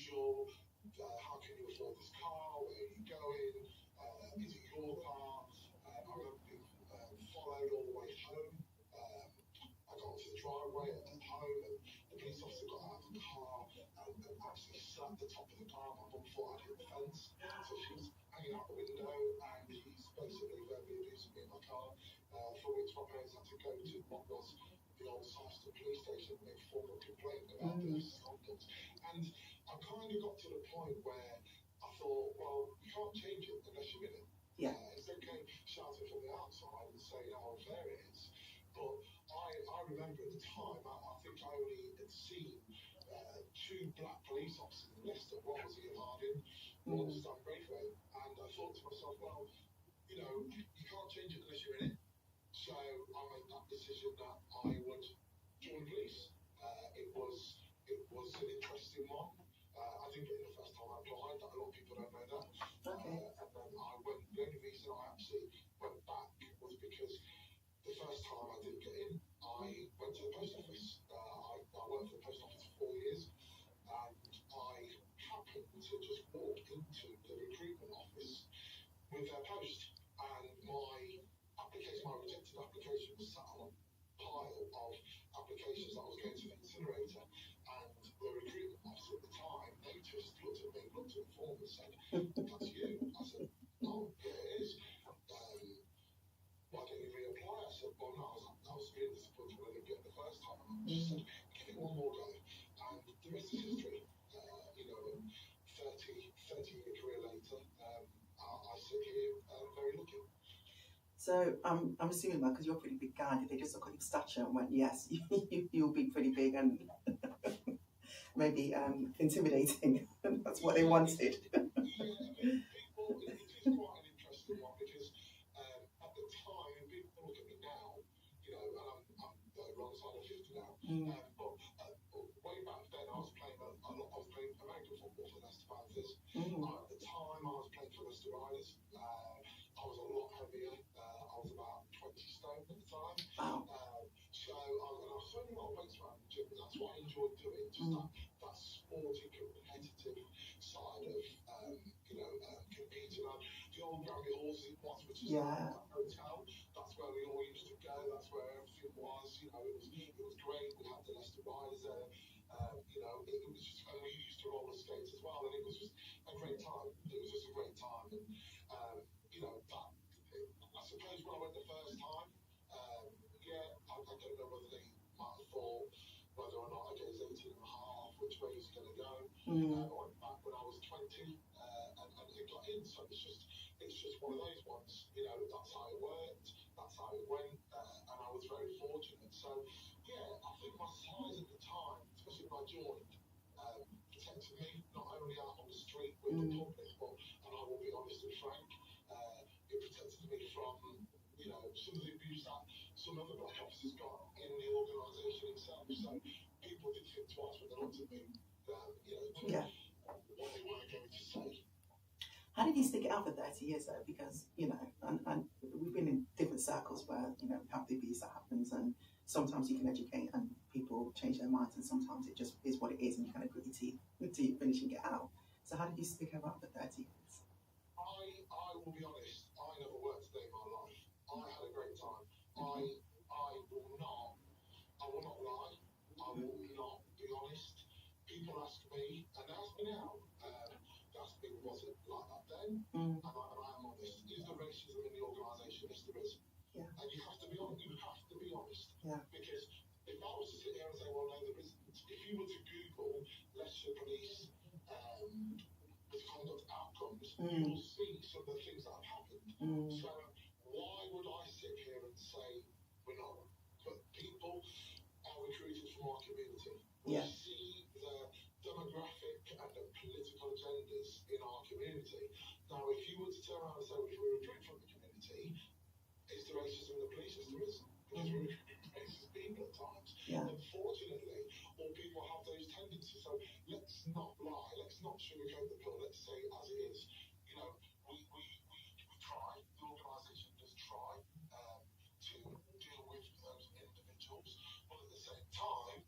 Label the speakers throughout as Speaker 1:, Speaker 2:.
Speaker 1: usual. How can you afford this car? Where are you going? Is it your car? I remember being followed all the way home. I got to the driveway at home, and the police officer got out of the car and actually sat at the top of the car. My mum thought I'd hit the fence, so she was hanging out the window, and he's basically verbally abusing me in my car, for which my parents had to go to what was the old Southampton police station and make a formal complaint about this conduct. And I kind of got to the point where I thought, well, you can't change it unless you're in it.
Speaker 2: Yeah.
Speaker 1: It's okay shouting from the outside and saying how unfair it is. But I remember at the time, I think I only had seen two black police officers in Leicester. One was Ian Harding, one was Stan Braithwaite. And I thought to myself, well, you know, you can't change it unless you're in it. So I made that decision that I would join police. It was an interesting one. I didn't get in the first time I applied. A lot of people don't know that.
Speaker 2: Okay.
Speaker 1: And then I went. The only reason I actually went back was because the first time I didn't get in, I went to the post office. I worked for the post office for 4 years, and I happened to just walk into the recruitment office with their post, and my rejected application was sat on a pile of applications that I was going to the incinerator, and the recruitment officer at the time, they just looked at me, looked at the form and said, "That's you." I said, "Oh, yeah, it is. Why don't you reapply?" I said, "Well, no, I was really disappointed when I didn't get it the first time." And she said, "Give it one more go." And the rest is history. You know, and 30-year career later, I sit here very lucky.
Speaker 2: So I'm assuming that because you're a pretty big guy, they just look at your stature and went, yes, you'll be pretty big and maybe intimidating. That's what they wanted.
Speaker 1: Yeah, I mean, people, it is quite an interesting one because at the time, and people look at me now, you know, and I'm the wrong side of 50 now, but way back then I was playing American football for Leicester Panthers. At the time I was playing for Leicester Riders. I was a lot heavier. I was about 20 stone at the time.
Speaker 2: Wow.
Speaker 1: So I was throwing a lot of weights around the gym, and that's what I enjoyed doing, just that sporty, competitive side of, competing. The old Grammy Halls it was, which is a hotel. That's where we all used to go. That's where everything was. You know, it was great. We had the Leicester Riders there. You know, it was just, and we used to roller skate as well, and it was just a great time. It was just a great time, and you know, I suppose when I went the first time, I don't know whether they might have thought whether or not I gave 18 and a half, which way he's going to go. I went back when I was 20 and it got in, so it's just one of those ones, you know, that's how it worked, that's how it went, and I was very fortunate. So, yeah, I think my size at the time, especially when I joined, protected me, not only out on the street with the public, but, and I will be honest and frank, it protected me from, you know, some of the abuse that some other black officers got in the organisation itself. So people did think twice when they looked at me, you know, what they were going to say.
Speaker 2: How did you stick it out for 30 years though? Because, you know, and we've been in different circles where, you know, we have the abuse that happens, and sometimes you can educate and people change their minds, and sometimes it just is what it is and you kind of grit your teeth until you finish and get out. So how did you stick it out for 30 years?
Speaker 1: I will be honest, I never worked a day in my life. I had a great time. I will not lie. I will not be honest. People ask me, and they ask me now, they ask me, was it like that then? And I am honest. Is there racism in the organisation? Yes, there is.
Speaker 2: Yeah.
Speaker 1: And you have to be honest. You have to be honest.
Speaker 2: Yeah.
Speaker 1: Because if I was to sit here and say, well, no, there isn't. If you were to Google Leicester Police misconduct outcomes, you will see some of the things that have happened. So why would I sit here and say we're not? But people are recruited from our community. We see the demographic and the political agendas in our community. Now, if you were to turn around and say, well, if we recruit from the community, is there racism in the police? Yes, there is. Because we recruit racist people at times.
Speaker 2: Yeah.
Speaker 1: Unfortunately, all people have those tendencies. So let's not lie. Let's not sugarcoat the pill. Let's say it as it is. You know, we try. The organisation does try to deal with those individuals. But at the same time,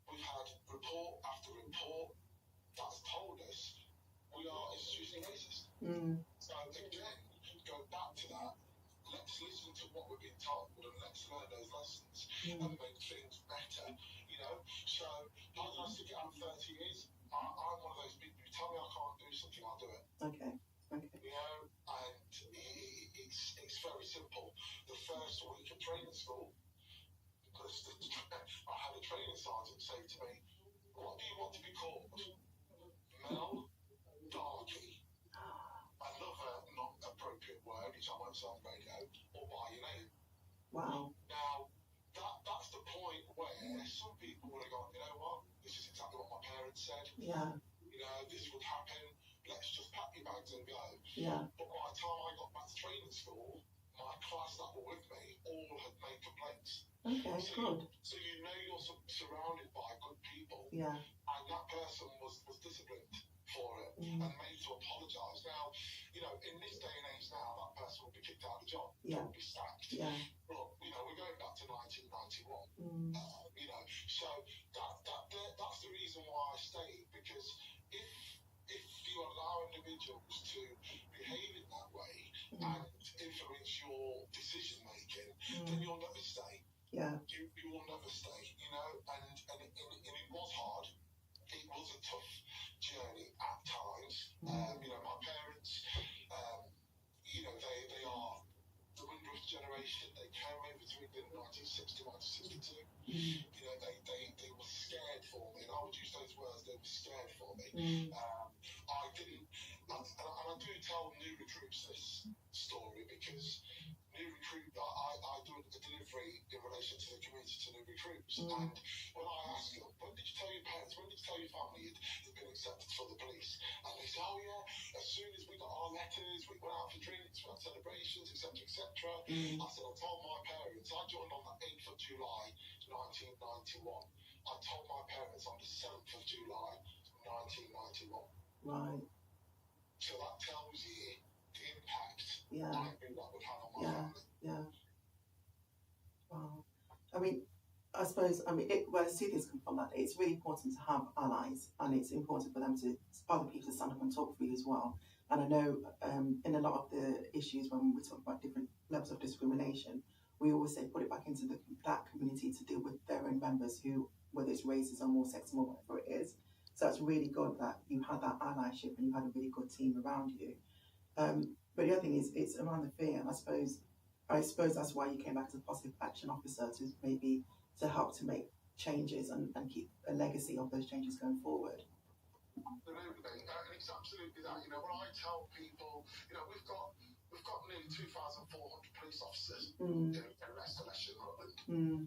Speaker 1: we've had report after report that's told actually racist.
Speaker 2: Mm.
Speaker 1: So again, going back to that, let's listen to what we're being told and let's learn those lessons and make things better. You know, so how did I stick it out 30 years? I'm one of those people who tell me I can't do something, I'll do it.
Speaker 2: Okay.
Speaker 1: You know, and it's very simple. The first week of training school, I had a training sergeant say to me, "What do you want to be called? Mel, Darky, another not appropriate word, which I won't say on radio, or by your name."
Speaker 2: Wow.
Speaker 1: Now, that's the point where some people would have gone, you know what, this is exactly what my parents said.
Speaker 2: Yeah.
Speaker 1: You know, this would happen, let's just pack your bags and go.
Speaker 2: Yeah.
Speaker 1: But by the time I got back to training school, my class that were with me all had made complaints.
Speaker 2: Okay, good.
Speaker 1: So you know you're surrounded by good people.
Speaker 2: Yeah.
Speaker 1: And that person was disciplined for it and made to apologise. Now, you know, in this day and age now, that person will be kicked out of the job.
Speaker 2: Yeah.
Speaker 1: Will be sacked.
Speaker 2: Yeah.
Speaker 1: But, you know, we're going back to 1991. You know, so that's the reason why I stayed, because if you allow individuals to behave in that way and influence your decision making, then you'll never stay.
Speaker 2: Yeah.
Speaker 1: You will never stay, you know, and it was hard. It was a tough journey at times. You know, my parents, you know, they are the Windrush generation. They came over to England in 1960, 1962. You know, they were scared for me, and I would use those words, they were scared for me. I didn't, and I do tell new recruits this story, because new recruit, I do a delivery in relation to the community to new recruits, and when I ask them, when did you tell your parents, when did you tell your family you'd been accepted for the police? And they say, oh yeah, as soon as we got our letters, we went out for drinks, we had celebrations, etc., etc. I said, I told my parents, I joined on the 8th of July 1991. I told my parents on the 7th of July 1991.
Speaker 2: Right.
Speaker 1: So that tells you the impact
Speaker 2: Yeah.
Speaker 1: I think that would have on my family.
Speaker 2: Yeah. Wow. I mean, I suppose, well, two things come from that. It's really important to have allies, and it's important for them to, other people to stand up and talk for you as well. And I know in a lot of the issues when we talk about different levels of discrimination, we always say put it back into that community to deal with their own members, who, whether it's racism or sexism or whatever it is. So it's really good that you had that allyship and you had a really good team around you. But the other thing is, it's around the fear, and I suppose that's why you came back as a positive action officer, to maybe to help to make changes and keep a legacy of those changes going forward.
Speaker 1: Absolutely, and it's absolutely that. You know, when I tell people, you know, we've got nearly 2,400 police officers in Leicester, Rutland. 2,400,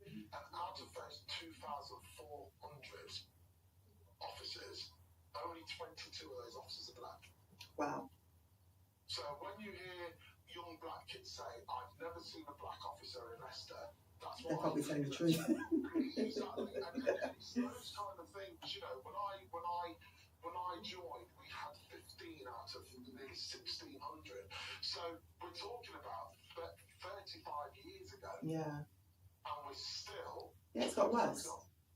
Speaker 1: and out of those 2,400 officers, only 22 of those officers are black.
Speaker 2: Wow.
Speaker 1: So when you hear young black kids say, I've never seen a black officer in Leicester, that's why...
Speaker 2: They're probably saying the truth.
Speaker 1: Exactly, and it's those kind of things, you know, when I joined, we had 15 out of nearly 1,600. So we're talking about 35 years ago.
Speaker 2: Yeah.
Speaker 1: And we're still...
Speaker 2: Yeah, it's got worse.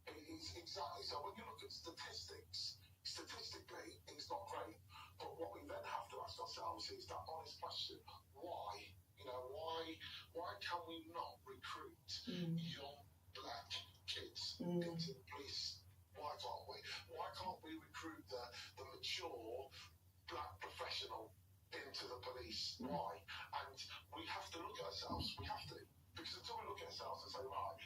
Speaker 1: Exactly. So when you look at statistics, statistically, it's not great. But what we then have to ask ourselves is that honest question: why? You know, why can we not recruit young black kids into the police? Why can't we? Why can't we recruit the mature black professional into the police? Why? And we have to look at ourselves. We have to, because until we look at ourselves and say, right,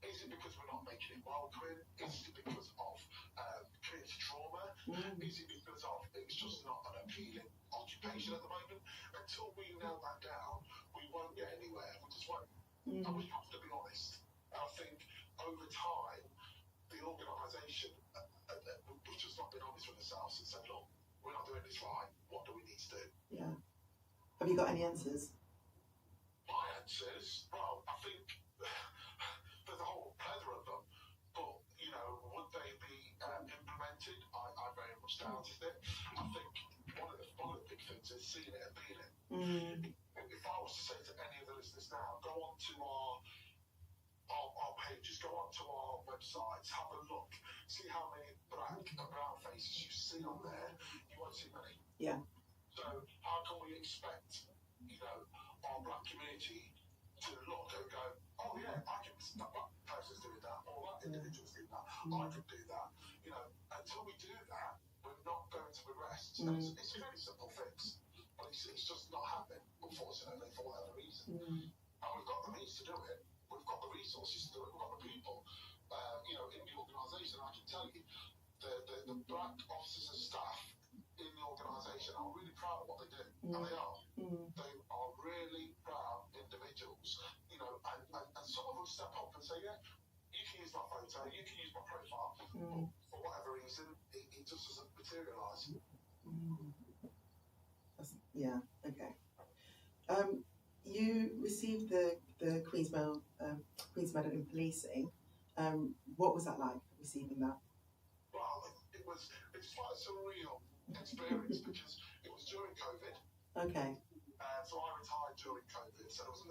Speaker 1: is it because we're not making it welcoming? Is it because of community trauma? Is it because of it's just not an appealing occupation at the moment? Until we nail that down, we won't get anywhere. We just won't. And we have to be honest. And I think over time, the organisation, we've just not been honest with ourselves and said, look, we're not doing this right. What do we need to do?
Speaker 2: Yeah. Have you got any answers?
Speaker 1: My answers? Well, I think there's a whole plethora of them. But, you know, would they be implemented? I very much doubted it. I think one of the big things is seeing it and being it. If I was to say to any of the listeners now, go on to our pages, go on to our websites, have a look, see how many black black and brown faces you see on there, you won't see many.
Speaker 2: Yeah.
Speaker 1: So how can we expect, our black community to look and go, oh yeah, I can, that person's doing that, or that individual's doing that, I can do that. Until we do that, we're not going to progress. It's a very simple fix, but it's just not happening, unfortunately, for whatever reason. And we've got the means to do it. We've got the resources to do it. We've got the people, in the organisation. I can tell you, the black officers and staff in the organisation are really proud of what they do, and they are. They are really proud individuals, and some of them step up and say, yeah, you can use my photo, you can use my profile, but for whatever reason, it just doesn't materialise.
Speaker 2: Yeah, okay. You received the Queen's Medal in policing. What was that like, receiving that?
Speaker 1: Well, it's quite a surreal experience because it was during COVID.
Speaker 2: Okay.
Speaker 1: So I retired during COVID. So there was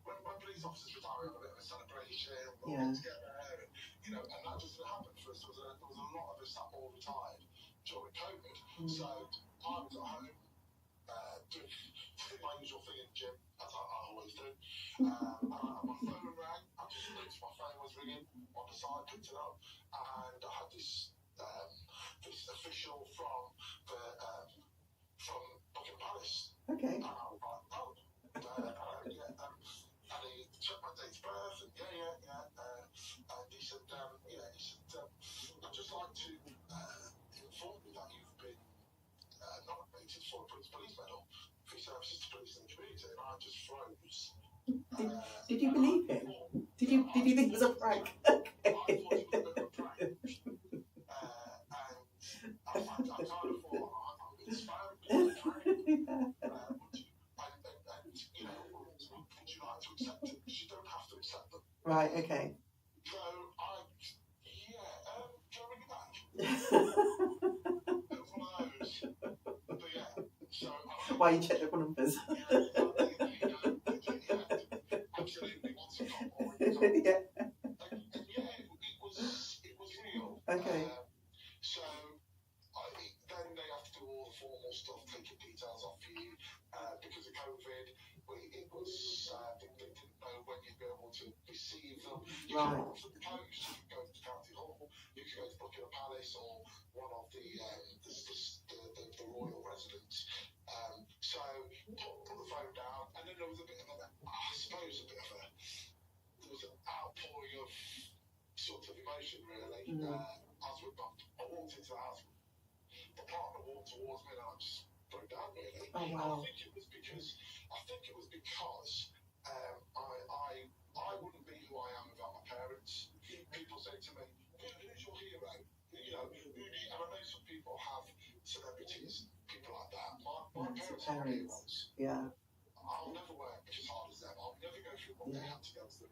Speaker 1: when police officers retire, we have a bit of a celebration, we'll get together, and that just didn't happen for us. There was a lot of us that all retired during COVID. So I was at home doing my usual thing in the gym, as I always do. And my phone rang. I just noticed my phone was ringing on the side, picked it up, and I had this official from Buckingham Palace.
Speaker 2: Okay.
Speaker 1: And I was like, oh, and he checked my date of birth, and and he said, I'd just like to inform you that you've been nominated for a Prince Police Medal for your services to police in the community, and I just froze.
Speaker 2: Did you believe him? Did you think it was a prank?
Speaker 1: I thought it was a bit of a prank. And I kind of thought, I'm being spammed. Would you like to accept it? Because you don't have to accept them.
Speaker 2: Right, okay.
Speaker 1: So can I bring it back? It was one of those. But yeah, so
Speaker 2: why you check the numbers?
Speaker 1: Absolutely, once I got more, it was real.
Speaker 2: Okay.
Speaker 1: So then they have to do all the formal stuff, taking details off you. Because of COVID, it was they didn't know when you'd be able to receive them. You can go to the coast, you can go to County Hall, you can go to Buckingham Palace or one of the royal residents. So put the phone down, and then there was a bit of there was an outpouring of sort of emotion, really. I walked into the house, the partner walked towards me, and I just broke down, really.
Speaker 2: Oh, wow.
Speaker 1: I think it was because I wouldn't be who I am without my parents. People say to me, who's your hero? Who do you, and I know some people have celebrities, people like that. My parents are heroes.
Speaker 2: Yeah.
Speaker 1: I'll never work as hard as them. I'll never go through what they had to go through.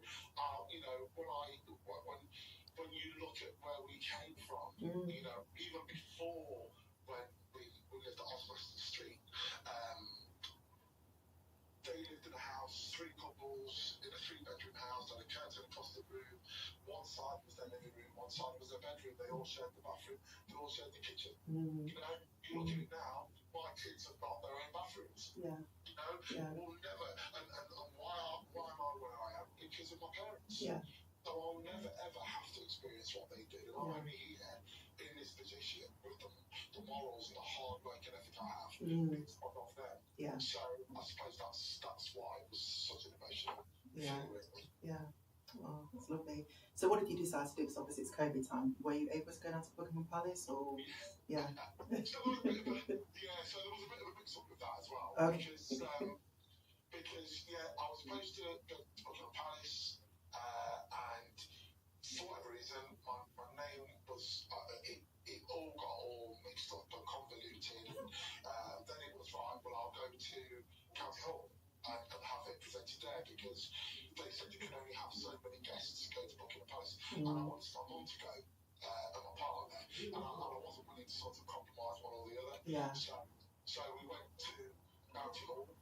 Speaker 1: When you look at where we came from, even before when we lived at Oswestern Street, they lived in a house, 3 couples in a 3-bedroom house, had a curtain across the room. One side was their living room, one side was their bedroom. They all shared the bathroom, they all shared the kitchen. You look at it now, my kids have got their own bathrooms.
Speaker 2: Yeah.
Speaker 1: We'll never, and why am I where I am? Because of my parents.
Speaker 2: Yeah.
Speaker 1: So I'll never ever have to experience what they did. And I'm only here in this position with the morals and the hard work and ethic I have. It's not of them.
Speaker 2: Yeah.
Speaker 1: So I suppose that's why it was such an emotional feeling.
Speaker 2: Yeah. Oh, that's lovely. So what did you decide to do? Because obviously it's COVID time. Were you able to go down to Buckingham Palace or? Yeah.
Speaker 1: So there was a bit of a mix up with that as well.
Speaker 2: Okay.
Speaker 1: Because I was supposed to go to Buckingham Palace, and for whatever reason, my name was it all got all mixed up and convoluted, and then it was right. Well, I'll go to County Hall and have it presented there because they said you can only have so many guests go to Buckingham Palace, and I wanted my mum to go and my partner, and I wasn't willing to sort of compromise one or the other.
Speaker 2: Yeah.
Speaker 1: So we went to County Hall.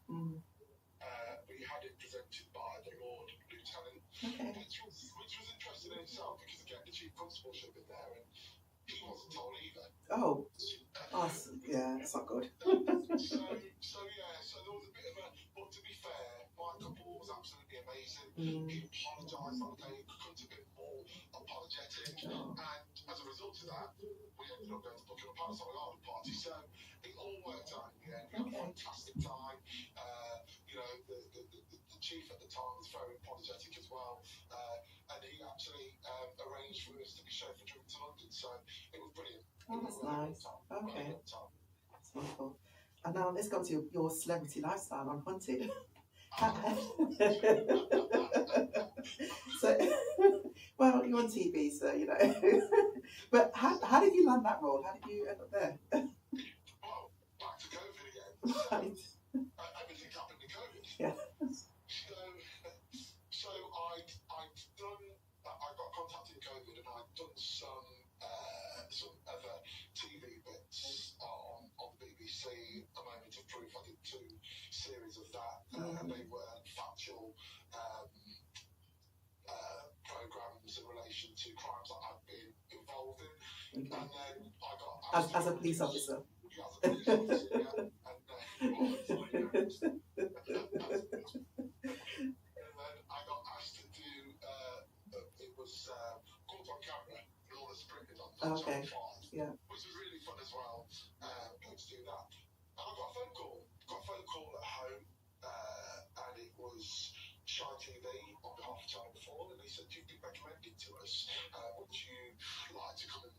Speaker 1: We had it presented by the Lord Lieutenant,
Speaker 2: okay.
Speaker 1: which was interesting in itself because again the Chief Constable should have been there, and he wasn't told either.
Speaker 2: Oh, yeah, it's not good.
Speaker 1: So there was a bit of a. But to be fair, my couple was absolutely amazing. He apologised that day. He couldn't have been more apologetic, and as a result of that, we ended up going to Buckingham Palace on a garden party. So it all worked out in the end. We had a fantastic time. The chief at the time was very apologetic as well, and he actually arranged for us to be shown for Driven to London. So it was brilliant.
Speaker 2: Oh, that's nice. Okay. That's wonderful. And now let's go to your celebrity lifestyle on Hunted. So, well, you're on TV, so you know. But how did you land that role? How did you end up there?
Speaker 1: Well, back to COVID again.
Speaker 2: Right.
Speaker 1: Everything happened to COVID.
Speaker 2: Yeah.
Speaker 1: So I got contacted in COVID, and I'd done some other TV bits on the BBC. A Moment of Truth. I did 2 series of that, and they were factual programs in relation to crimes that I've been involved in. Okay. And then I got
Speaker 2: as a police officer.
Speaker 1: Yeah, as a police officer, yeah. And then I got asked to do it was caught on camera and all the scripted on
Speaker 2: Okay.
Speaker 1: 5,
Speaker 2: Yeah.
Speaker 1: which was really fun as well. Good to do that. And I got a phone call. At home, and it was Shine TV on behalf of Channel 4, and they said, "You've been recommended to us. Would you like to come and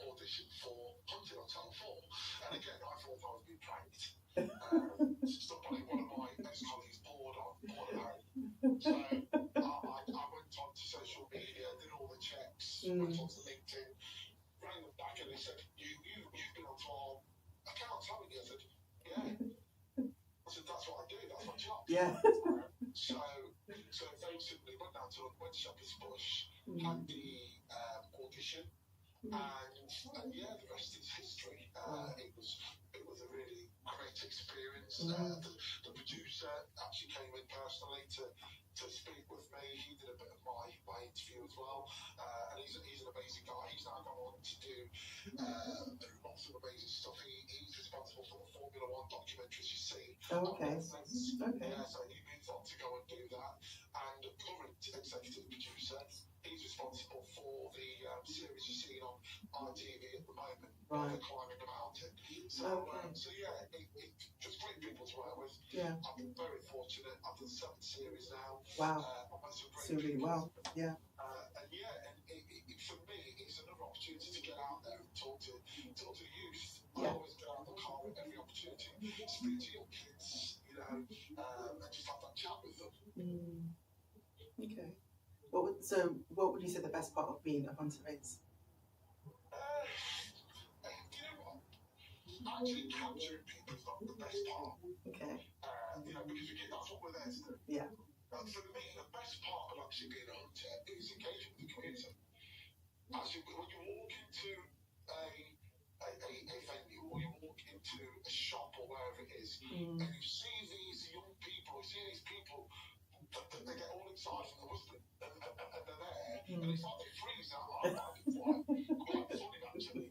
Speaker 1: audition for Hunted on Channel 4?" And again, I thought I was being pranked. Somebody, one of my ex-colleagues poured at home. So I went on to social media, did all the checks, went on to LinkedIn, rang them back, and they said, "You've been onto our accounts, haven't you?" I said, "Yeah." I said, "That's what I do. That's my job."
Speaker 2: Yeah.
Speaker 1: So basically went down to Shepherd's Bush, had the audition, and yeah, the rest is history. It was a really great experience. The producer actually came in personally to speak with me. He did a bit of my interview as well, and he's an amazing guy. He's now gone on to do lots of amazing stuff. He's responsible for the Formula One documentaries you see.
Speaker 2: Oh, okay.
Speaker 1: Okay. Yeah, so he moves on to go and do that. And the current executive producer, he's responsible for the series you're seeing on ITV at the moment,
Speaker 2: right.
Speaker 1: Climbing the Mountain. So yeah, it's just great people to work with.
Speaker 2: Yeah.
Speaker 1: I've been very fortunate. I've done 7 series now.
Speaker 2: Wow.
Speaker 1: So
Speaker 2: really well. Yeah.
Speaker 1: And for me, it's another opportunity to get out there and talk to the youth.
Speaker 2: Yeah.
Speaker 1: I always get out of the car at every opportunity, speak to young kids, and just have that chat with them.
Speaker 2: Okay. What would you say the best part of being a hunter is?
Speaker 1: You know what? Actually capturing people is not the best part.
Speaker 2: Okay.
Speaker 1: Because that's what we're there to do.
Speaker 2: Yeah.
Speaker 1: For me, the best part of actually being a hunter is engaging with the community. Actually, when you walk into a venue, or you walk into a shop, or wherever it is, and you see these young people, that they get all excited from the husband, and they're there, and it's like they freeze out. I find it quite funny, actually.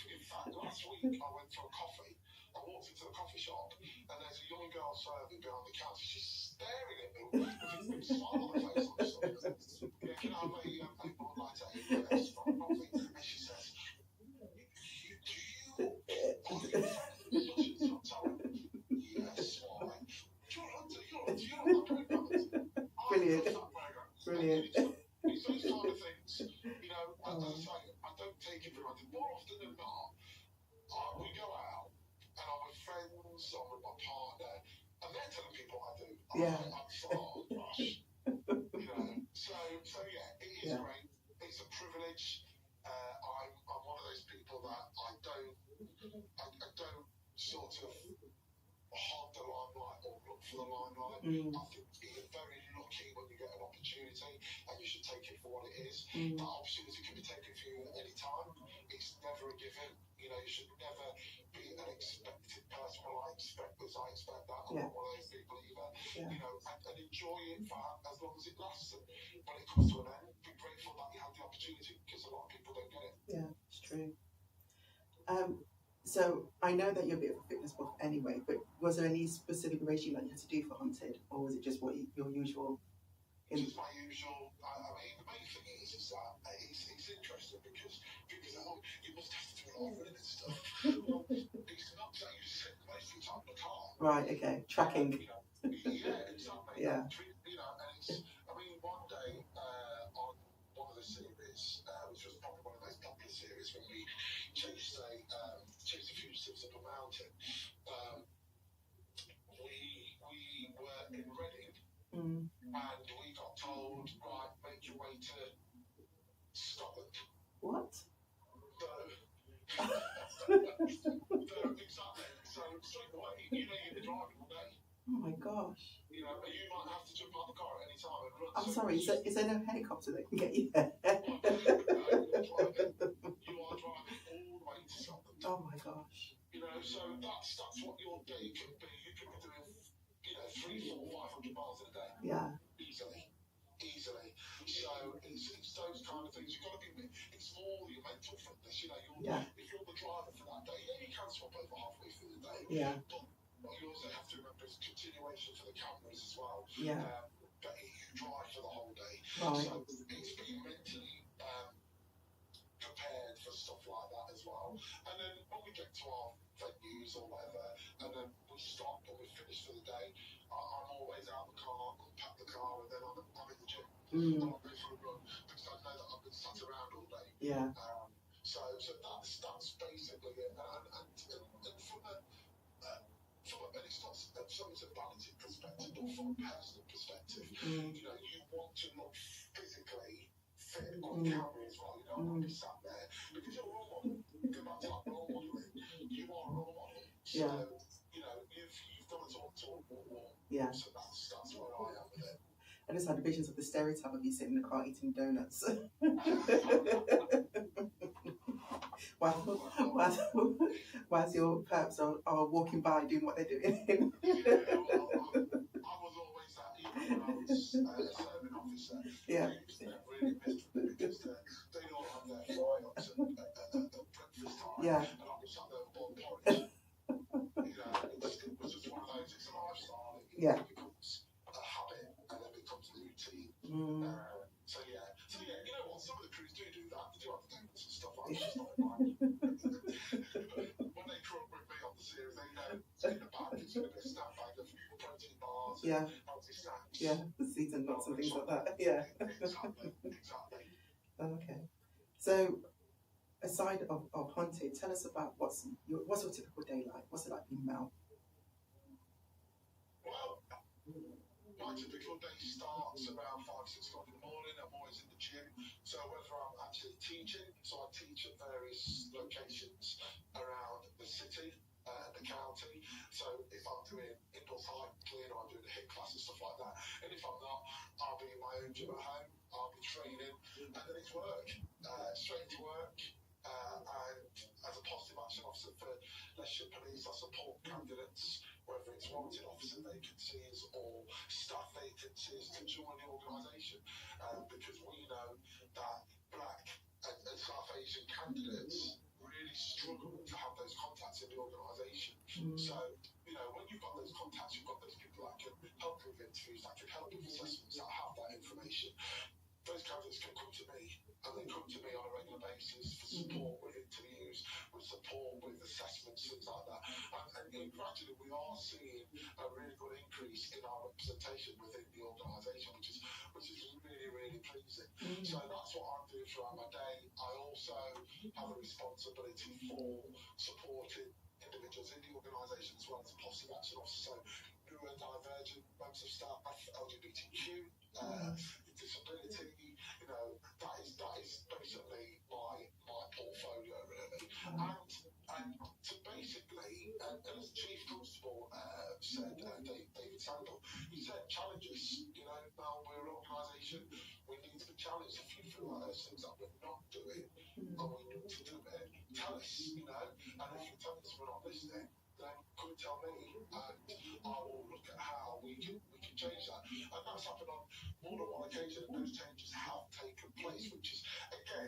Speaker 1: In fact, last week I went for a coffee. I walked into the coffee shop, and there's a young girl serving behind the counter. She's staring at me with a big smile on her face. Yeah, can I have a Bud Light, a strong coffee? And she says, "Do you are you friends?" I'm telling her, "Yes, why? You're a hunter. You're on that program."
Speaker 2: Brilliant. Brilliant.
Speaker 1: It's those kind of things, as I say, I don't take it for granted. More often than not, we go out, and I'm with friends, I'm with my partner, and they're telling people I do.
Speaker 2: Yeah.
Speaker 1: Oh gosh. So yeah, it is great. It's a privilege. I'm one of those people that I don't sort of hog the limelight or look for the limelight. I think you're very lucky when you get an opportunity, and you should take it for what it is. That opportunity can be taken for you at any time. It's never a given. You should never be an expected person. Well, I expect this, I expect that. I'm not one of those people either. And enjoy it for as long as it lasts. And when it comes to an end, be grateful that you had the opportunity opportunity because a lot of people don't get it.
Speaker 2: Yeah, it's true. So I know that you're a bit of a fitness buff anyway, but was there any specific regime that you had to do for Hunted, or was it just what your usual?
Speaker 1: Just my usual. I mean, the main thing is that it's interesting because you must have to do a lot of running and stuff. Well, it's not that you just sit most of the time in the car.
Speaker 2: Right. Okay. Tracking.
Speaker 1: Yeah, exactly.
Speaker 2: Yeah.
Speaker 1: And it's. I mean, one day on one of the series, which was probably one of the most popular series when we chased the fugitives up a mountain. We were in Reading. And we got told, right, make your way to Scotland.
Speaker 2: What?
Speaker 1: So exactly. So straight away, you're driving all day.
Speaker 2: Oh my gosh.
Speaker 1: You might have to jump out the car at any time and run.
Speaker 2: I'm sorry, is there no helicopter that can get you there?
Speaker 1: You are driving all the way to Scotland.
Speaker 2: Oh my gosh.
Speaker 1: So that's what your day could be. You could be doing, 300, 400, 500 miles in a day.
Speaker 2: Yeah.
Speaker 1: Easily. So it's those kind of things. You've got to be. It's more your mental fitness. If you're the driver for that day, you can swap over halfway through the day.
Speaker 2: Yeah.
Speaker 1: But you also have to remember it's continuation for the cameras as well.
Speaker 2: Yeah.
Speaker 1: But you drive for the whole day.
Speaker 2: Right.
Speaker 1: So it's being mentally prepared for stuff like that as well. And then when we get to our venues or whatever, and then we stop and we finish for the day, I'm always out of the car, unpack the car, and then I'm in the gym. And I'll go for a run because I know that I've been sat around all day.
Speaker 2: Yeah.
Speaker 1: So that's basically it. And from a and it's not so it's a balancing perspective, but from a personal perspective, you want to look physically fit on camera as well. You don't want to be sat there because you're a role model. Go back to that role modeling. You are a role model. So you've got to talk more.
Speaker 2: Yeah.
Speaker 1: So that's where I am with it.
Speaker 2: I just had visions of the stereotype of you sitting in the car eating donuts. whilst your perps are walking by doing what they're doing.
Speaker 1: I was always that, even when I was a serving officer.
Speaker 2: Yeah.
Speaker 1: Really missed them because they all have their fry-ups at breakfast time.
Speaker 2: Yeah.
Speaker 1: And I was sat there with boiled porridge. It was just one of those, it's a lifestyle. It becomes a habit and then becomes a routine. So you know what? Some of the crews do that. They do have the donuts and stuff like that. It's just not mine. When they come with me on the series, they know in the bag it's going to be a snack bag of protein bars, healthy snacks.
Speaker 2: Yeah, the seeds and nuts and things like that. Yeah.
Speaker 1: Exactly.
Speaker 2: Okay. So, aside of Hunted, tell us about what's your typical day like? What's it like being Mel?
Speaker 1: Well, my typical day starts around 5-6 o'clock in the morning. I'm always in the gym. So whether I'm actually teaching, so I teach at various locations around the city and the county. So if I'm doing indoor cycling or I'm doing a HIIT class and stuff like that, and if I'm not, I'll be in my own gym at home. I'll be training, and then it's work, straight to work. And as a positive action officer for Leicestershire Police, I support candidates, whether it's wanted officer vacancies or staff vacancies, to join the organisation, because we know that Black and South Asian candidates really struggle to have those contacts in the organisation. So, when you've got those contacts, you've got those people that can help with interviews, that can help with assessments, that have that information. Those candidates can come to me, and they come to me on a regular basis for support with interviews, with support with assessments, things like that. And gradually we are seeing a really good increase in our representation within the organisation, which is really, really pleasing. So that's what I'm doing throughout my day. I also have a responsibility for supporting individuals in the organisation as well as a positive action officer. So neurodivergent members of staff, LGBTQ, disability, that is basically my portfolio really. And to basically, as Chief Constable said, David Sandel, he said, challenge us. Now we're an organisation, we need to be challenged. If you feel like there's things that we're not doing, and we need to do it, tell us, and if you tell us we're not listening, then come tell me, and I will look at how we can change that. And that's happened on more than one occasion, and those changes have taken place, which is, again,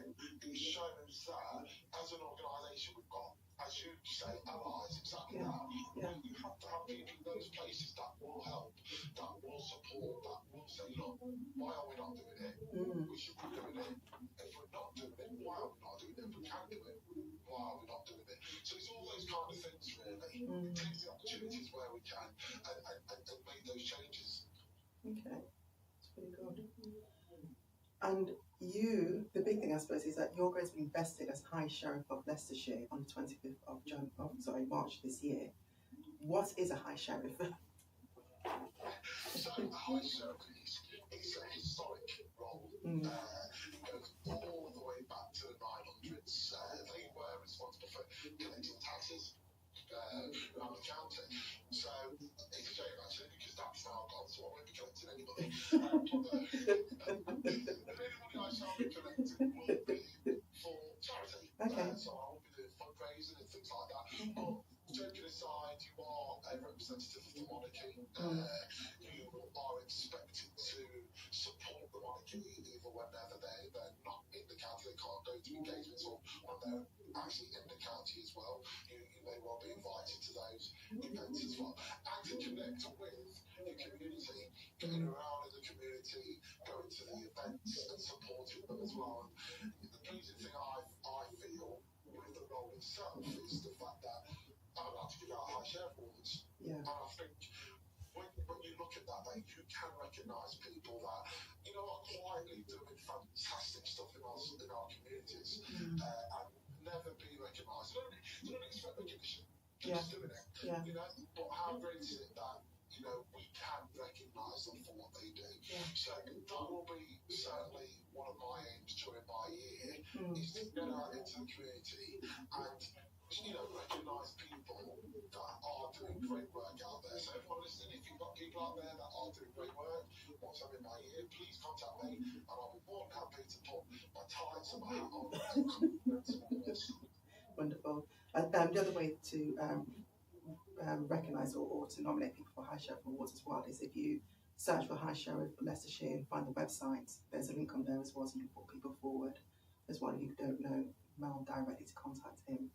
Speaker 1: shows that as an organisation we've got, as you say, allies, exactly
Speaker 2: Yeah.
Speaker 1: that.
Speaker 2: Yeah.
Speaker 1: You have to have people in those places that will help, that will support, that will say, look, why are we not doing it? We should be doing it. If we're not doing it, why are we not doing it? If we can do it, why are we not doing it? So it's all those kind of things, really. Take the opportunities where we can and make those changes.
Speaker 2: Okay, that's pretty good. And you, the big thing I suppose is that you're going to be invested as High Sheriff of Leicestershire on the 25th of March this year. What is a High Sheriff?
Speaker 1: So the High Sheriff is a historic role. It goes all the way back to the 900s. They were responsible for collecting taxes around the county. So it's a shame actually because that's now gone, so I won't be collecting anybody. But anybody I shall be collecting will be for charity.
Speaker 2: Okay.
Speaker 1: So I will be doing fundraising and things like that. But joking aside, you are a representative of the monarchy. You are expected to support the monarchy either whenever they're not in the county, they can't go to engagements, or when they're actually in the county as well. You may well be invited to those events as well. And to connect with your community, getting around in the community, going to the events and supporting them as well. And the pleasing thing I feel with the role itself is the fact that I'm allowed to give out High Sheriff Awards.
Speaker 2: Yeah.
Speaker 1: And I think when you look at that, you can recognise people that, you know, are quietly doing fantastic stuff in our communities and never be recognised. They don't expect recognition. They're just doing it.
Speaker 2: Yeah.
Speaker 1: You know, but how great is it that, you know, we can recognise them for what they do.
Speaker 2: Yeah.
Speaker 1: So that will be certainly one of my aims during my year, is to get out into the community and, you know, recognise people that are doing great work out there. So everyone listening, if you've got people out there that are doing great work, once I'm in my year, please contact me and I'll be more than happy to put my tights and my hat on and compliment awards.
Speaker 2: Wonderful. The other way to recognise or to nominate people for High Sheriff Awards as well is if you search for High Sheriff Leicestershire and find the website, there's a link on there as well, so you can put people forward as well if you don't know Mel directly to contact him.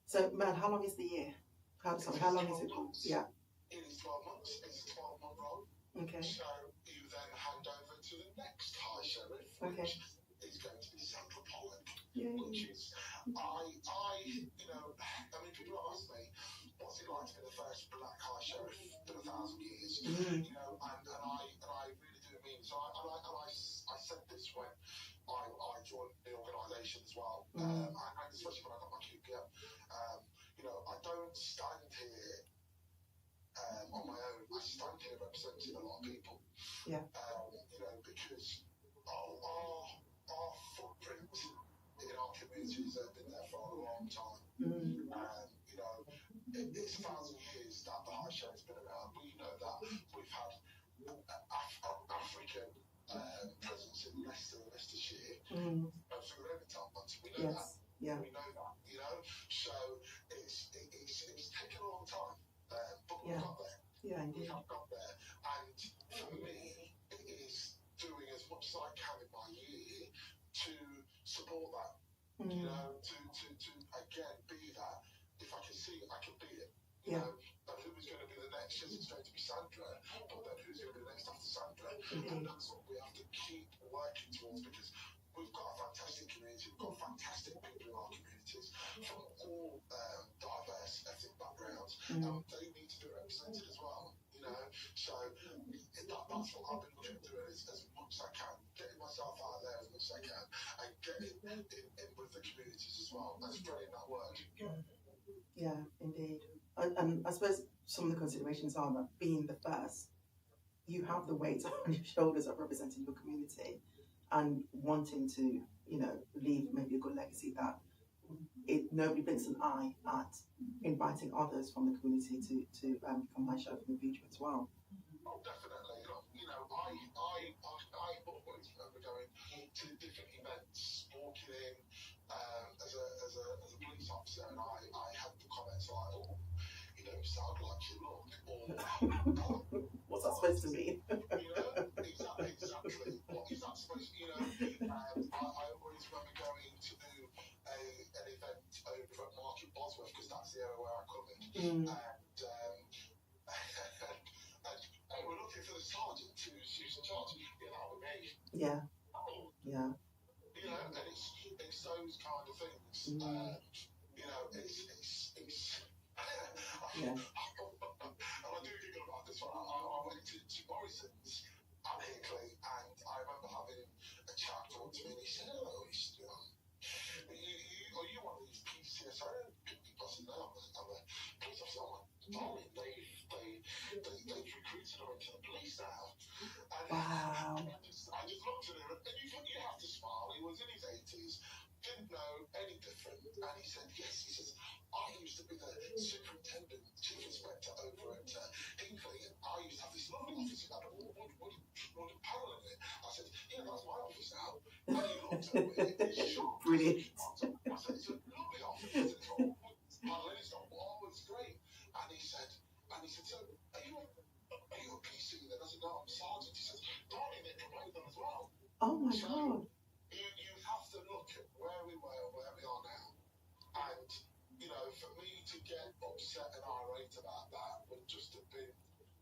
Speaker 2: So Mel, how long is the year? How long is it? Yeah.
Speaker 1: It is 12 months. It's a 12-month role.
Speaker 2: Okay.
Speaker 1: So you then hand over to the next High Sheriff, which is going to be Sandra Pollock.
Speaker 2: Yeah.
Speaker 1: Which is, you know, I mean, people have asked me, what's it like to be the first black High Sheriff in 1,000 years? You know, and I really do mean, so I said this when I joined the organisation as well, and especially when I got my QPM. You know, I don't stand here on my own. I stand here representing a lot of people.
Speaker 2: Yeah.
Speaker 1: You know, because our footprint in our communities have been there for a long time. You know, it's 1,000 years that the High Sheriff's been around. We know that we've had African presence in Leicestershire for over 12 months. We know that.
Speaker 2: Yeah.
Speaker 1: We know that. You know, so it's taken a long time, but we've got there.
Speaker 2: Yeah, indeed.
Speaker 1: We have got there, and for me, it is doing as much as I can in my year to support that. You know, to again be that. If I can see it, I can be it. You know, and who is going to be the next? Yes, it's going to be Sandra, but then who's going to be the next after Sandra? And that's what we have to keep working towards, because we've got a fantastic community. We've got fantastic people in our communities from all diverse ethnic backgrounds, and they need to be represented as well. You know, so that's what I've been looking to do as much as I can, getting myself out there as much as I can, and getting in with the communities as well, and spreading that word.
Speaker 2: Yeah, indeed. And I suppose some of the considerations are that being the first, you have the weight on your shoulders of representing your community and wanting to, you know, leave maybe a good legacy that nobody blinks an eye at inviting others from the community to become High Sheriff in the future as well.
Speaker 1: Oh, definitely. You know, I always remember going to different events, walking in as a police officer, and I had the comments like, oh, you don't sound like you look, or
Speaker 2: what's that supposed to mean?
Speaker 1: You know, exactly. What is that supposed to, you know? I always remember going to
Speaker 2: Mm.
Speaker 1: And we're looking for the sergeant who's in charge. Yeah, that would be me.
Speaker 2: Yeah. Yeah.
Speaker 1: You know, and it's those kind of things. You know, it's
Speaker 2: Yeah.
Speaker 1: and I do think about this one. I went to Morrison's at Hickley, and I remember having a chap talk to me, and he said, "Hello, are you one of these PCSO people?" I said, "No, I'm a police officer." I'm like, "Darling, they've recruited her into the police now." And
Speaker 2: Wow.
Speaker 1: I just looked at him, and you have to smile. He was in his 80s, didn't know any different, and he said, "Yes." He says, "I used to be the superintendent, chief inspector over at Hinkley, and I used to have this lovely office that had a wooden panel in it." I said, "Yeah, that's my office now." And he looked at me, he's shocked.
Speaker 2: Brilliant.
Speaker 1: I said, "It's a lovely office. It's got wood panel in it, it's got wall, it's great." And he said, "So are you a PC then?" I said, "No, I'm a sergeant." He says, "Darling, they promote them as well."
Speaker 2: Oh my
Speaker 1: So
Speaker 2: God.
Speaker 1: you have to look at where we were and where we are now. And, you know, for me to get upset and irate about that would just have been,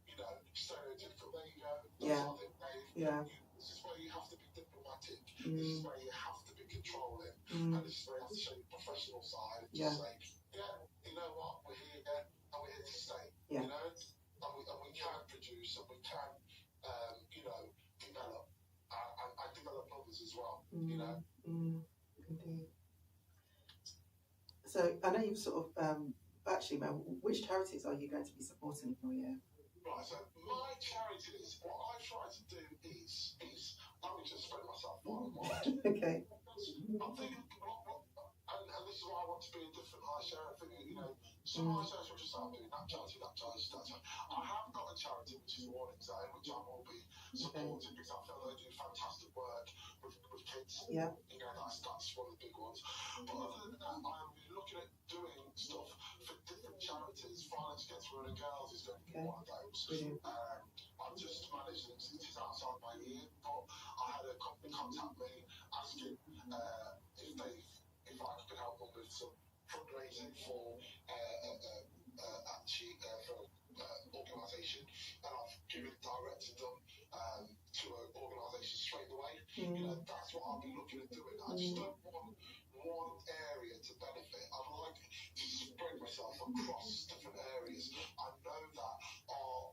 Speaker 1: you know, stereotypical. There you go. That's how they behave.
Speaker 2: Yeah.
Speaker 1: This is where you have to be diplomatic.
Speaker 2: Mm.
Speaker 1: This is where you have to be controlling.
Speaker 2: Mm.
Speaker 1: And this is where you have to show your professional side and
Speaker 2: Yeah.
Speaker 1: just say, "Yeah, you know what, we're here and we're here to stay."
Speaker 2: Yeah.
Speaker 1: You know, and we can produce and we can, you know, develop and develop others as well. You know.
Speaker 2: Indeed. So I know you've sort of actually, Mel, which charities are you going to be supporting for you?
Speaker 1: Right. So my charities, what I try to do is let me just spread myself far and wide.
Speaker 2: Okay.
Speaker 1: I think, and this is why I want to be a different high share. I think, you know, some high shares will just start doing that charity, that charity, that charity. I have got a charity which is Warning Zone, which I will be supporting because I feel they do fantastic work with kids.
Speaker 2: Yeah.
Speaker 1: You know, that's one of the big ones. But other than that, I am looking at doing stuff for different charities. Violence Against Women and Girls is going to be one of those. I've just managed it. It is outside my year, but I had a company contact me asking if I could help them with some fundraising for organisation, and I've directed them to an organisation straight away. You know, that's what I'll be looking at doing. I just don't want one area to benefit. I'd like to spread myself across different areas. I know that our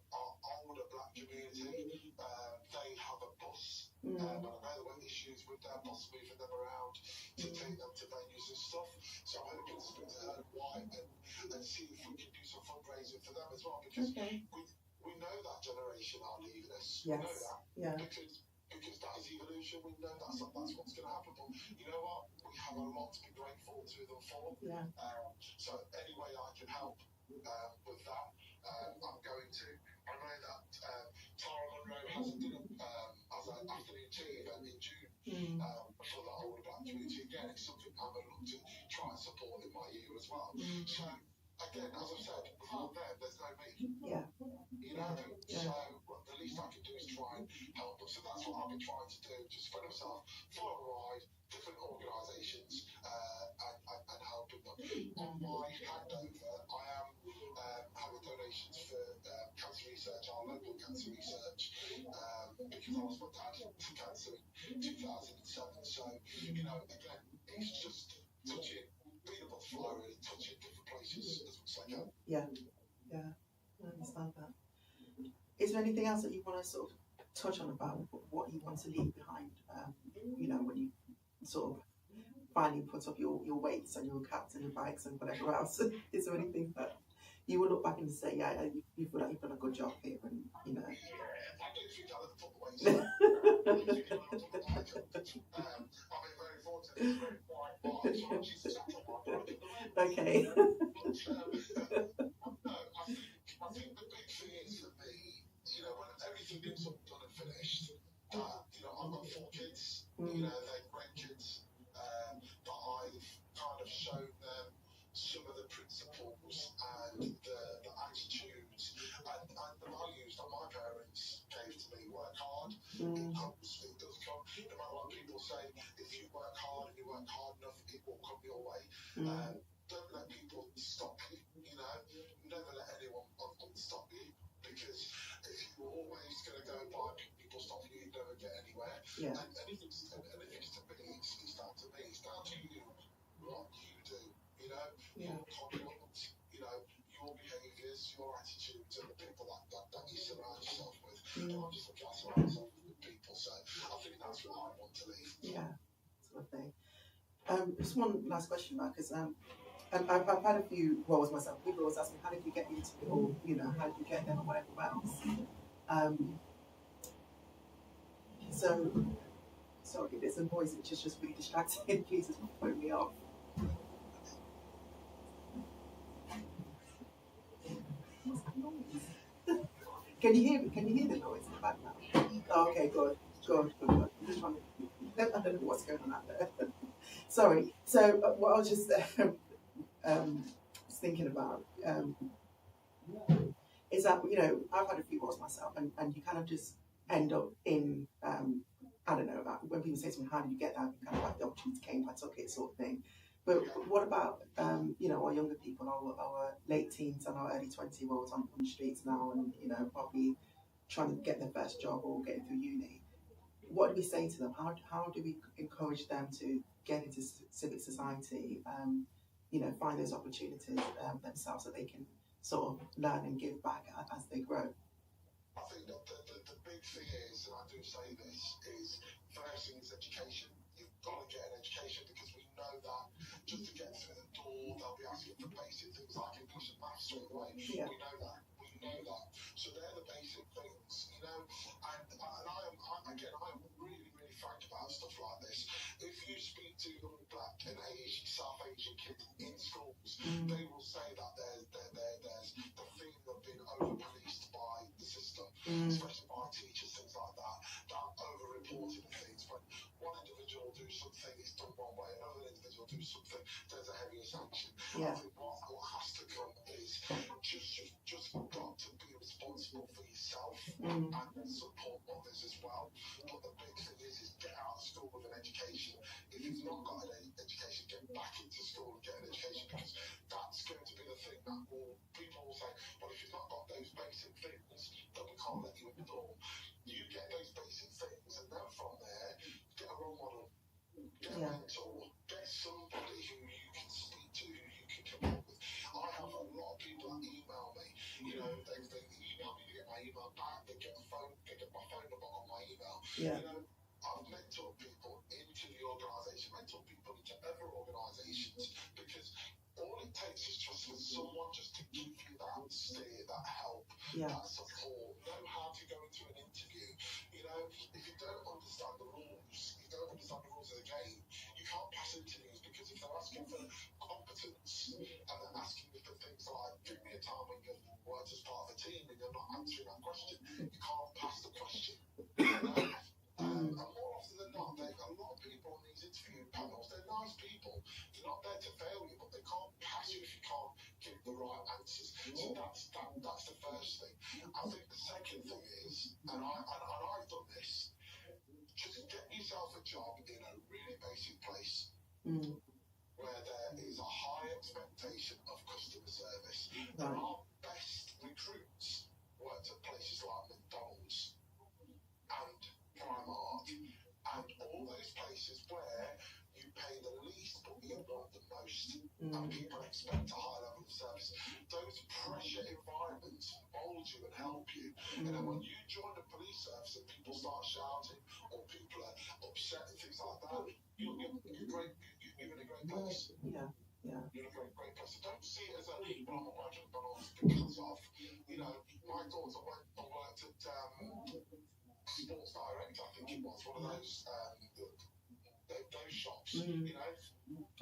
Speaker 1: older black community, they have a bus, but I know there were issues with their bus moving them around to take them to venues and stuff. So I'm hoping to speak to her White and see if we can do some fundraising for them as well, because we know that generation are leaving us.
Speaker 2: Yes.
Speaker 1: We know that.
Speaker 2: Yeah.
Speaker 1: Because that is evolution. We know that's what's going to happen. But you know what? We have a lot to be grateful to them for.
Speaker 2: Yeah.
Speaker 1: So any way I can help with that, I'm going to. I know that Tara Monroe has a dinner as an afternoon tea event in June for the older black community. Again, it's something I'm going to look to try and support in my year as well. So again, as I've said, without them, there's no me.
Speaker 2: Yeah.
Speaker 1: You know, so the least I can do is try and help them. So that's what I've been trying to do, to spread myself far and wide, different organisations, and helping them. On my handover, I am having donations for cancer research, our local cancer research, because I lost my dad to cancer in 2007. So, you know, again, it's just touching, being a butterfly, really, touching different places as much as I can. Yeah.
Speaker 2: Yeah. I understand that. Is there anything else that you want to sort of touch on about what you want to leave behind? You know, when you sort of finally put up your weights and your caps and your bikes and whatever else. Is there anything that you will look back and say, yeah, you feel like you've done a good job here, and you know?
Speaker 1: I don't think I'll put the weights up. I don't think I'll put the bike up. I've been very fortunate. It's very quiet bar, so I'm just sat on my bike at the moment.
Speaker 2: Okay.
Speaker 1: But no, I think the big thing is for me, you know, when everything is all done and finished, you know, I've got 4 kids, you know, they're great kids, but I've kind of shown them some of the principles and the attitudes and the values that my parents gave to me. Work hard, it does come. No matter what people say, if you work hard and you work hard enough, it will come your way. Don't let people stop you, you know. Know
Speaker 2: Yeah.
Speaker 1: And if it's to me, it's down to me. It's down to you, what you do,
Speaker 2: Yeah.
Speaker 1: your conduct, your behaviours, your attitudes, and the people that you surround yourself with. And I'm just looking to surround myself with good people. So I think that's what I want to leave.
Speaker 2: Yeah, sort of thing. Just one last question, Mark, because I've had a few roles myself. People always ask me, how did you get into it, or how did you get there, or whatever else. So sorry, there's a noise which is just really distracting. Please just put me off. What's that noise? Can you hear me? Can you hear the noise in the background? Oh, okay, good. I'm just trying to. I don't know what's going on out there. Sorry. So what I was just thinking about is that I've had a few roles myself, and you kind of just end up in I don't know, when people say to me, how do you get that? Kind of like the opportunity came, I took it, sort of thing. But what about our younger people, our late teens and our early 20-year-olds on the streets now, and probably trying to get their first job or getting through uni? What do we say to them? How do we encourage them to get into civic society? Find those opportunities themselves, so they can sort of learn and give back as they grow.
Speaker 1: I think that the big thing is, and I do say this, is first thing is education. You've got to get an education, because we know that just to get through the door, they'll be asking for basic things like English and maths straight away.
Speaker 2: Yeah.
Speaker 1: We know that. So they're the basic things, And I am really, really frank about stuff like this. If you speak to young black and South Asian kids in schools, they will say that there's the feeling of being over-policed by the system, especially by teachers, things like that over-reporting of things. When one individual will do something, it's done one way, another individual will do something, there's a heavier sanction.
Speaker 2: Yeah.
Speaker 1: I think what has to come is just got to be responsible for yourself and then support others as well. But the big thing is get out of school with an education. If you've not got an education, get back into school and get an education, because that's going to be the thing that people will say, well, if you've not got those basic things, then we can't let you in the door. You get those basic things, and then from there, get a role model, get a mentor, get somebody who you can speak to, who you can connect with. I have a lot of people that email me. They email me, they get my email back, they get my phone number on my email.
Speaker 2: Yeah.
Speaker 1: I've mentored people into the organisation, mentored people into other organisations, because all it takes is just for someone just to give you that steer, that help, that support, know how to go into an interview. If you don't understand the rules, you don't understand the rules of the game, you can't pass interviews, because if they're asking for competence and they're asking you for things like, give me a time when you've worked as part of a team and you're not answering that question, you can't pass the question. And more often than not, a lot of people on these interview panels, they're nice people. They're not there to fail you, but they can't pass you if you can't give the right answers. So that's the first thing. I think the second thing is, and I've done this, just get yourself a job in a really basic place where there is a high expectation of customer service. Right. Our best recruits worked at places like McDonald's and Primark, and all those places where you pay the least but you want the most, and people expect a high level of service. Those pressure environments mold you and help you. And then when you join the police service and people start shouting, or people are upset and things like that, you're in a great place.
Speaker 2: Yeah.
Speaker 1: You're in a great place. So don't see it as I'm not working at McDonald's because of, my daughter went and worked at Sports Direct, I think it was, one of those shops, I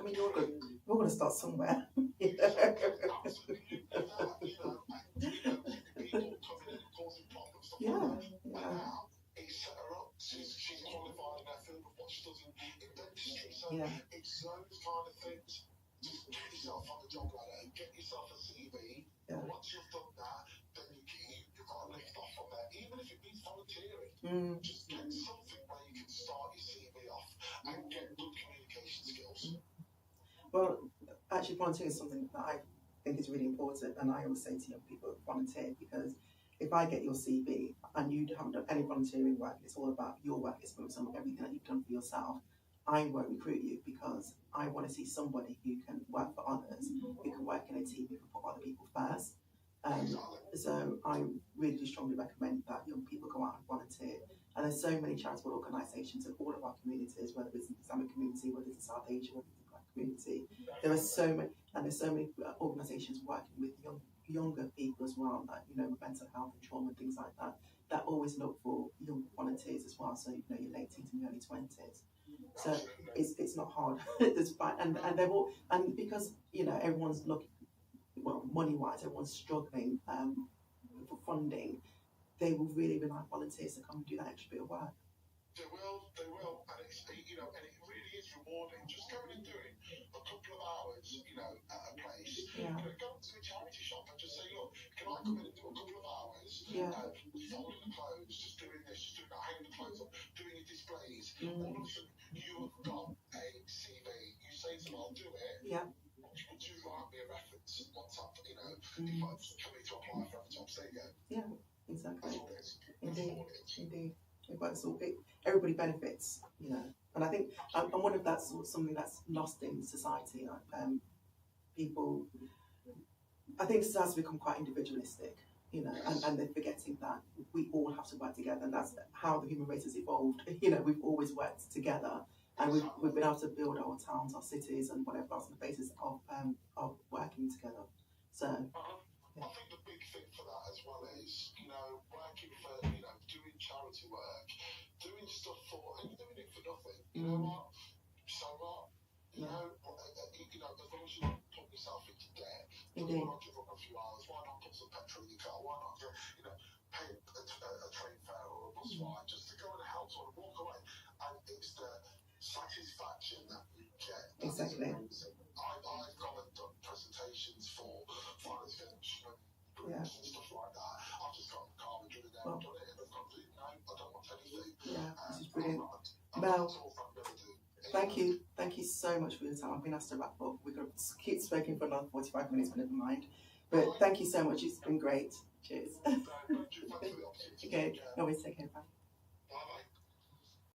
Speaker 2: mean, you're going to start somewhere.
Speaker 1: Absolutely, you do that, people coming in and causing problems, stuff like that. And now, it's set her up, she's qualified in her field of what she does in dentistry, so it's those kind of things. Just get yourself on the job ladder, get yourself a CV. Once you've done that, then you've got to lift off from there, even if it means volunteering. Just get something where you can start your CV off and get good communication skills.
Speaker 2: Well, actually, volunteering is something that I think is really important, and I always say to young people, volunteer, because if I get your CV and you haven't done any volunteering work, it's all about your work experience and everything that you've done for yourself, I won't recruit you because I want to see somebody who can work for others, who can work in a team, who can put other people first. So I really do strongly recommend that young people go out and volunteer. And there's so many charitable organisations in all of our communities, whether it's the Islamic community, whether it's the South Asia, whether it's the Black community. There are so many, and there's so many organisations working with younger people as well, like, you know, mental health and trauma and things like that, that always look for young volunteers as well. So, you know, your late teens and early 20s. So it's not hard. It's fine. And they're all, and because, you know, everyone's looking, well, money wise, everyone's struggling for funding, they will really rely on volunteers to come and do that extra bit of work.
Speaker 1: They will, and it's, you know, and it really is rewarding. Just going and doing a couple of hours, you know, at a place.
Speaker 2: Yeah.
Speaker 1: You know, go to a charity shop and just say, look, can I come in and do a couple of hours?
Speaker 2: Yeah.
Speaker 1: Folding the clothes, just doing this, just doing that, hanging the clothes up, doing your displays. All of a sudden, you have got a CV. You say to them, I'll do it.
Speaker 2: Yeah.
Speaker 1: Would you write me a reference on WhatsApp, you know, if I'm coming to apply for a job, say again.
Speaker 2: Yeah, exactly.
Speaker 1: That's all it is.
Speaker 2: Indeed. Everybody benefits, you know. And I think, and one of that's something that's lost in society. People, I think society has become quite individualistic, you know, and they're forgetting that we all have to work together, and that's how the human race has evolved. You know, we've always worked together, and we've been able to build our towns, our cities, and whatever else on the basis of working together. So.
Speaker 1: I think the big thing for that as well is, you know, working for, you know, doing charity work, doing stuff for, and you're doing it for nothing. You know what? So what? You know, as long as you don't put yourself into debt, why not give up a few hours? Why not put some petrol in your car? Why not, you know, pay a train fare or a bus ride just to go and help someone and walk away? And it's the satisfaction that you get.
Speaker 2: Exactly.
Speaker 1: I've gone and done presentations for Finance Village and stuff like that. I've just got in the car and driven there and done it, and I've gone, no, I don't want anything.
Speaker 2: Yeah, this is brilliant. Mel, thank you so much for your time. I've been asked to wrap up. We're going to keep speaking for another 45 minutes, but never mind. But thank you so much. It's been great. Cheers.
Speaker 1: Thank you for the opportunity.
Speaker 2: Okay, always take care. Bye.